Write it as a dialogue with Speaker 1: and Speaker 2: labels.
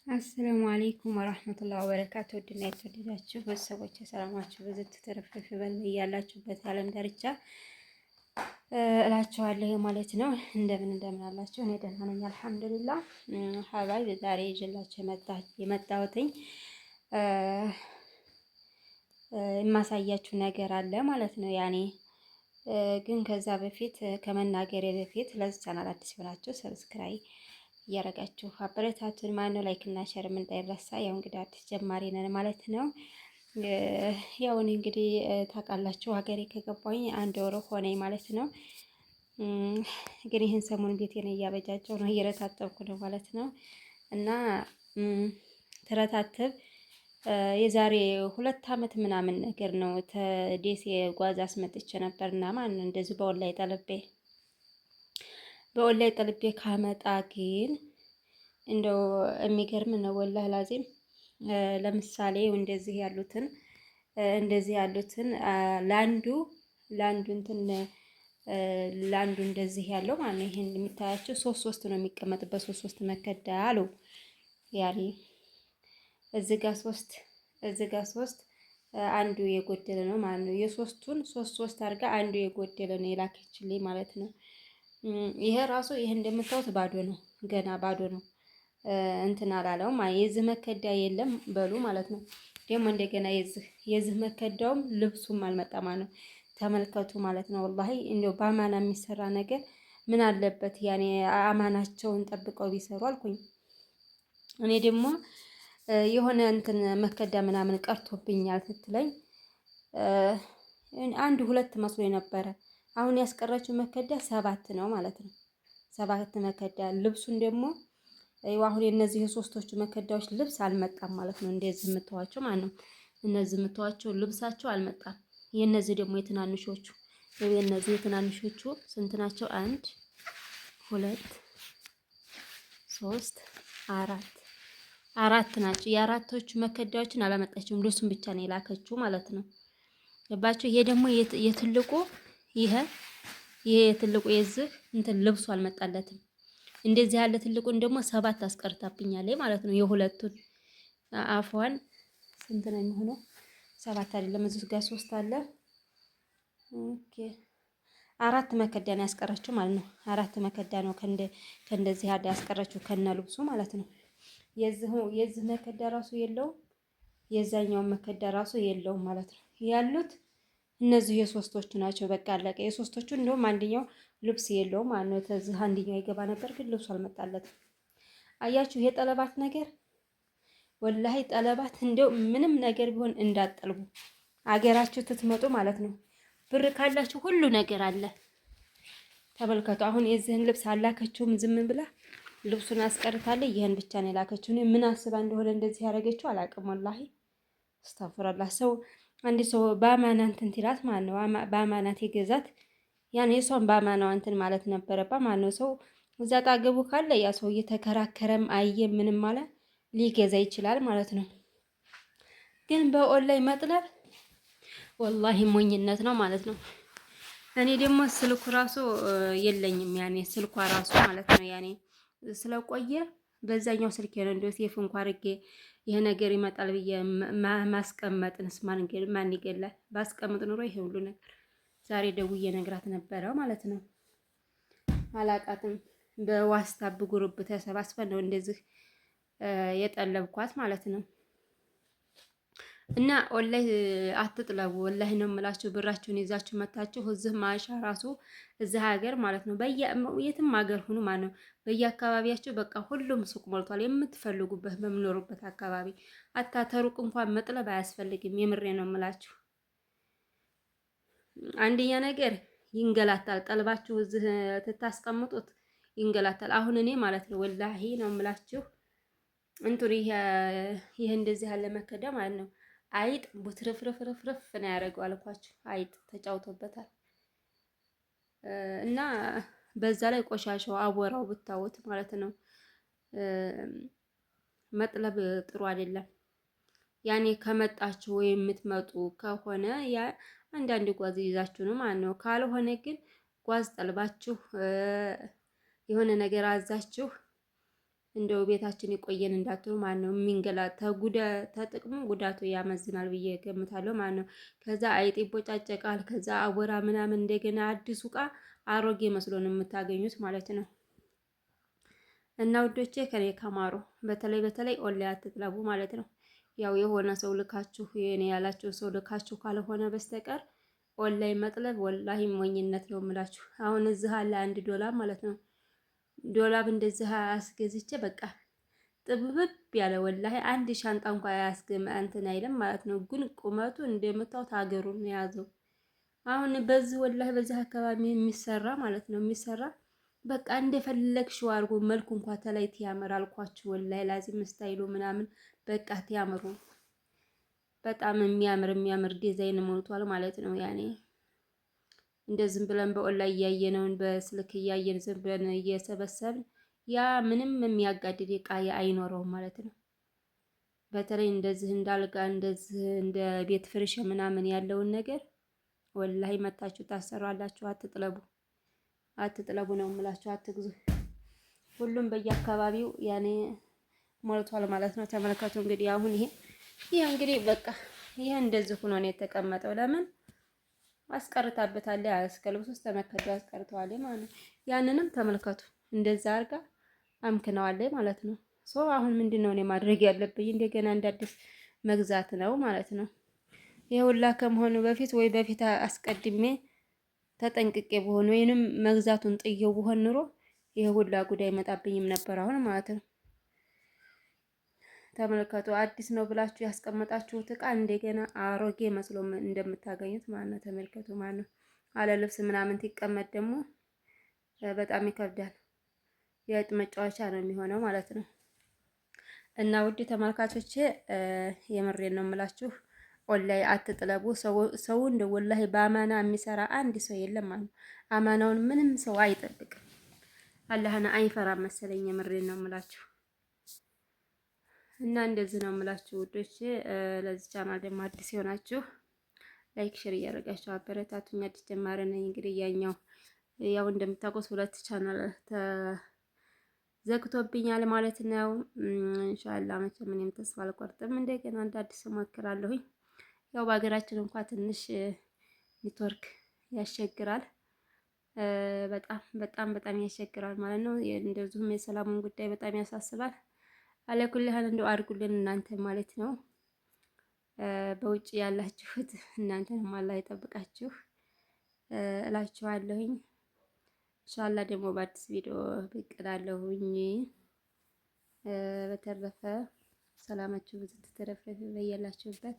Speaker 1: አሰላሙ አለይኩም ወራህመቱላሂ ወበረካቱ። ውድና የተወደዳችሁ ቤተሰቦች ሰላማችሁ ብዙ ተረፍረፍ ይበል ያላችሁበት የዓለም ዳርቻ እላችኋለሁ ማለት ነው። እንደምን አላችሁ? እኔ ደህና ነኝ አልሐምዱሊላህ። ሀባይ ዛሬ ይዤላችሁ የመጣሁትኝ የማሳያችሁ ነገር አለ ማለት ነው። ግን ከዛ በፊት ከመናገሬ በፊት ለዚህ ቻናል አዲስ ሆናችሁ ሰብስክራይብ እያረጋችሁ አበረታቱን። ማነው ላይክ እና ሼር እንዳይረሳ። ያው እንግዲህ አዲስ ጀማሪ ነን ማለት ነው። ያው እኔ እንግዲህ ታውቃላችሁ ሀገሬ ከገባሁኝ 1 ወር ሆነኝ ማለት ነው። እንግዲህ ይህን ሰሞን ቤቴን እያበጃጀሁ ነው፣ እየረታተብኩ ነው ማለት ነው። እና ተረታተብ የዛሬ 2 አመት ምናምን ነገር ነው ተዴሴ ጓዝ አስመጥቼ ነበርና ማን እንደዚህ በኦንላይን ጠልቤ ካመጣ ግን እንደው የሚገርም ነው ወላሂ ላዚም። ለምሳሌ እንደዚህ ያሉትን ላንዱ እንደዚህ ያለው ማለት ነው። ይሄን የሚታያቸው 3 ነው የሚቀመጥበት 3 መከዳ አሉ። ያኔ እዚህ ጋር 3 አንዱ የጎደለ ነው ማለት ነው። የሶስቱን 3 አድርጋ አንዱ የጎደለ ነው የላከችልኝ ማለት ነው። ይሄ ራሱ ይሄ እንደምታዩት ባዶ ነው፣ ገና ባዶ ነው። እንትን አላለውም። የዚህ መከዳ የለም በሉ ማለት ነው። ደግሞ እንደገና የዚህ መከዳውም ልብሱም አልመጣ ማለት ነው። ተመልከቱ ማለት ነው። ወላሂ እንደው በአማና የሚሰራ ነገር ምን አለበት? ያኔ አማናቸውን ጠብቀው ቢሰሩ አልኩኝ። እኔ ደግሞ የሆነ እንትን መከዳ ምናምን ቀርቶብኛል ስትለኝ 1 2 መስሎ ነበረ። አሁን ያስቀረችው መከዳ 7 ነው ማለት ነው። 7 መከዳ ልብሱን ደግሞ አሁን የነዚህ የሶስቶቹ መከዳዎች ልብስ አልመጣም ማለት ነው። እንደዚህ የምትዋቸው ማለት ነው። እነዚህ የምትዋቸው ልብሳቸው አልመጣም። የነዚህ ደግሞ የትናንሾቹ ስንት ናቸው? 1 2 3 4 ናቸው። የአራቶቹ መከዳዎችን አላመጣችውም። ልብሱን ብቻ ነው የላከችው ማለት ነው። ገባችሁ? ይሄ ደግሞ የትልቁ ይሄ የትልቁ የዚህ እንትን ልብሱ አልመጣለትም። እንደዚህ ያለ ትልቁን ደግሞ 7 አስቀርታብኛለች ማለት ነው። የሁለቱን አፏን ስንት ነው የሚሆነው? 7 አይደለም፣ እዚህ ጋር 3 አለ። ኦኬ 4 መከዳ ነው ያስቀረችው ማለት ነው። 4 መከዳ ነው ከእንደዚህ ያለ ያስቀረችው ከነ ልብሱ ማለት ነው። የዚህ መከዳ ራሱ የለውም፣ የዛኛው መከዳ ራሱ የለውም ማለት ነው። ያሉት እነዚህ የሶስቶቹ ናቸው። በቃ አለቀ። የሶስቶቹ እንደውም አንደኛው ልብስ የለውም ማለት ነው። ከዚህ አንደኛው ይገባ ነበር ግን ልብሱ አልመጣለትም። አያችሁ የጠለባት ነገር ወላሂ ጠለባት እንደው ምንም ነገር ቢሆን እንዳጠልቡ አገራችሁ ትትመጡ ማለት ነው። ብር ካላችሁ ሁሉ ነገር አለ። ተመልከቱ። አሁን የዚህን ልብስ አላከችውም፣ ዝም ብላ ልብሱን አስቀርታለች። ይህን ብቻ ነው የላከችው። እኔ ምን አስባ እንደሆነ እንደዚህ ያደረገችው አላውቅም ወላሂ። አስተፍራላህ ሰው አንድ ሰው በአማና እንትን ትላት ማለት ነው። በአማናት የገዛት ያን የሷን በአማናው እንትን ማለት ነበረባት ማለት ነው። ሰው እዛ ጣገቡ ካለ ያ ሰው እየተከራከረም አየ ምንም ማለት ሊገዛ ይችላል ማለት ነው። ግን በኦንላይን መጥለብ ወላሂ ሞኝነት ነው ማለት ነው። እኔ ደግሞ ስልኩ ራሱ የለኝም፣ ያኔ ስልኳ ራሱ ማለት ነው። ያኔ ስለቆየ በዛኛው ስልክ ነው እንደው ሴፍ እንኳን አድርጌ ይሄ ነገር ይመጣል ብዬ ማስቀመጥንስ ማን ይገላል? ባስቀምጥ ኑሮ ይሄ ሁሉ ነገር ዛሬ ደውዬ ነግራት ነበረ ማለት ነው። አላቃትም። በዋትስአፕ ግሩፕ ተሰባስበን ነው እንደዚህ የጠለብኳት ማለት ነው። እና ወላሂ አትጥለቡ፣ ወላሂ ነው የምላችሁ። ብራችሁን ይዛችሁ መታችሁ እዚህ ማሻ ራሱ እዚህ ሀገር ማለት ነው። የትም ሀገር ሁኑ ማለት ነው። በየአካባቢያችሁ በቃ ሁሉም ሱቅ ሞልቷል። የምትፈልጉበት በምኖሩበት አካባቢ አታተሩቅ እንኳን መጥለብ አያስፈልግም። የምሬ ነው የምላችሁ። አንደኛ ነገር ይንገላታል። ጠልባችሁ እዚህ ትታስቀምጡት ይንገላታል። አሁን እኔ ማለት ነው ወላሂ ነው የምላችሁ እንትን ይሄ እንደዚህ ያለ መከዳ ማለት ነው አይጥ ቡትርፍርፍርፍርፍ ነው ያደረገው አልኳችሁ። አይጥ ተጫውቶበታል። እና በዛ ላይ ቆሻሻው አቧራው ብታዩት ማለት ነው። መጥለብ ጥሩ አይደለም። ያኔ ከመጣችሁ ወይ የምትመጡ ከሆነ ያ አንዳንድ ጓዝ ይዛችሁ ነው ማለት ነው። ካልሆነ ግን ጓዝ ጠልባችሁ የሆነ ነገር አዛችሁ እንደው ቤታችን የቆየን እንዳትሉ ማለት ነው። የሚንገላታ ተጥቅሙ ጉዳቱ ያመዝናል ብዬ ገምታለሁ ማለት ነው። ከዛ አይጥ ይቦጫጨቃል። ከዛ አቦራ ምናምን እንደገና አዲሱ እቃ አሮጌ መስሎ ነው የምታገኙት ማለት ነው። እና ውዶቼ ከኔ ከማሩ በተለይ ኦንላይን አትጥለቡ ማለት ነው። ያው የሆነ ሰው ልካችሁ የኔ ያላችሁ ሰው ልካችሁ ካልሆነ በስተቀር ኦንላይን መጥለብ ወላሂ ሞኝነት ነው የምላችሁ። አሁን እዚህ አለ $1 ማለት ነው። ዶላር እንደዚህ አስገዝቼ በቃ ጥብብ ያለ ወላሂ አንድ ሻንጣ እንኳን አያስገም እንትን አይልም ማለት ነው። ግን ቁመቱ እንደምታዩት ሀገሩን የያዘው አሁን በዚህ ወላሂ በዚህ አካባቢ የሚሰራ ማለት ነው የሚሰራ በቃ እንደፈለግሽው አድርጎ መልኩ እንኳን ተለይት ያምር አልኳችሁ። ወላሂ ላዚም ስታይሉ ምናምን በቃ ያምሩ በጣም የሚያምር ዲዛይን ሞልቷል ማለት ነው። ያኔ እንደዚህ ብለን በኦንላይን እያየነውን በስልክ እያየን ዝም ብለን እየሰበሰብን ያ ምንም የሚያጋድድ እቃ አይኖረውም ማለት ነው። በተለይ እንደዚህ እንዳልጋ እንደዚህ እንደ ቤት ፍርሽ ምናምን ያለውን ነገር ወላሂ መታችሁ ታሰራላችሁ። አትጥለቡ ነው የምላችሁ፣ አትግዙ። ሁሉም በየአካባቢው ያኔ ሞልቷል ማለት ነው። ተመልከቱ እንግዲህ አሁን ይሄ እንግዲህ በቃ ይሄ እንደዚህ ሆኖ ነው የተቀመጠው። ለምን አስቀርታበታለች። አስከልብስ ውስጥ ተመከደው አስቀርተዋለች ማለት ነው። ያንንም ተመልከቱ እንደዛ አድርጋ አምክነዋለች ማለት ነው። አሁን ምንድነው እኔ ማድረግ ያለብኝ? እንደገና እንደ አዲስ መግዛት ነው ማለት ነው። ይሄ ሁላ ከመሆኑ በፊት ወይ በፊት አስቀድሜ ተጠንቅቄ በሆነ ወይንም መግዛቱን ጥየው በሆን ኑሮ ይሄ ሁላ ጉዳይ አይመጣብኝም ነበር አሁን ማለት ነው። ተመልከቱ አዲስ ነው ብላችሁ ያስቀመጣችሁት እቃ እንደገና አሮጌ መስሎ እንደምታገኙት ማለት ነው። ተመልከቱ ማለት ነው። አለ ልብስ ምናምን ሲቀመጥ ደግሞ በጣም ይከብዳል። የእጥ መጫወቻ ነው የሚሆነው ማለት ነው። እና ውድ ተመልካቾቼ የምሬን ነው የምላችሁ፣ ኦንላይን አትጥለቡ። ሰው እንደ ወላሂ በአማና የሚሰራ አንድ ሰው የለም ማለት ነው። አማናውን ምንም ሰው አይጠብቅም። አላህን አይፈራም መሰለኝ። የምሬን ነው የምላችሁ። እና እንደዚህ ነው የምላችሁ ውዶች። ለዚህ ቻናል ደግሞ አዲስ የሆናችሁ ላይክ ሼር እያደረጋችሁ አበረታቱኝ። አዲስ ጀማሪ ነኝ እንግዲህ ያው እንደምታውቁት 2 ቻናል ዘግቶብኛል ማለት ነው። ኢንሻአላህ መቼም እኔም ተስፋ አልቆርጥም። እንደገና እንደ አዲስ እሞክራለሁኝ። ያው በሀገራችን እንኳን ትንሽ ኔትወርክ ያስቸግራል። በጣም ያስቸግራል ማለት ነው። እንደዚሁም የሰላሙን ጉዳይ በጣም ያሳስባል። አለኩልህን እንደው አድርጉልን እናንተ ማለት ነው። በውጭ ያላችሁት እናንተንም አላህ ይጠብቃችሁ እላችኋለሁኝ። ኢንሻአላህ ደግሞ በአዲስ ቪዲዮ ብቅ እላለሁኝ። በተረፈ ሰላማችሁ ብዙ ተተረፈ በያላችሁበት